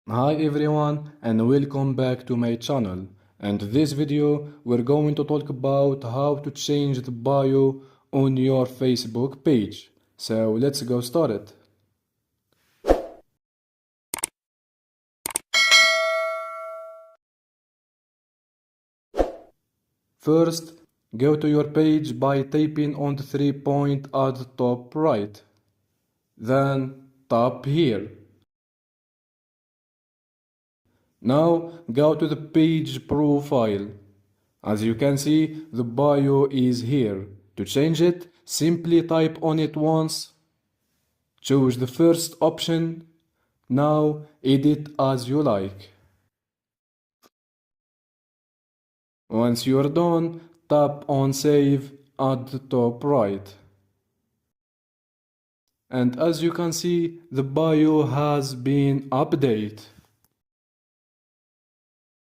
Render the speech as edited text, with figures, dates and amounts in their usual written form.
Hi everyone and welcome back to my channel. And this video we're going to talk about how to change the bio on your Facebook page. So let's go started. First, go to your page by tapping on the 3 point at the top right. Then tap here. Now go to the page profile. As you can see, the bio is here. To change it, simply type on it once. Choose the first option. Now edit as you like. Once you're done, tap on save at the top right. And as you can see, the bio has been updated.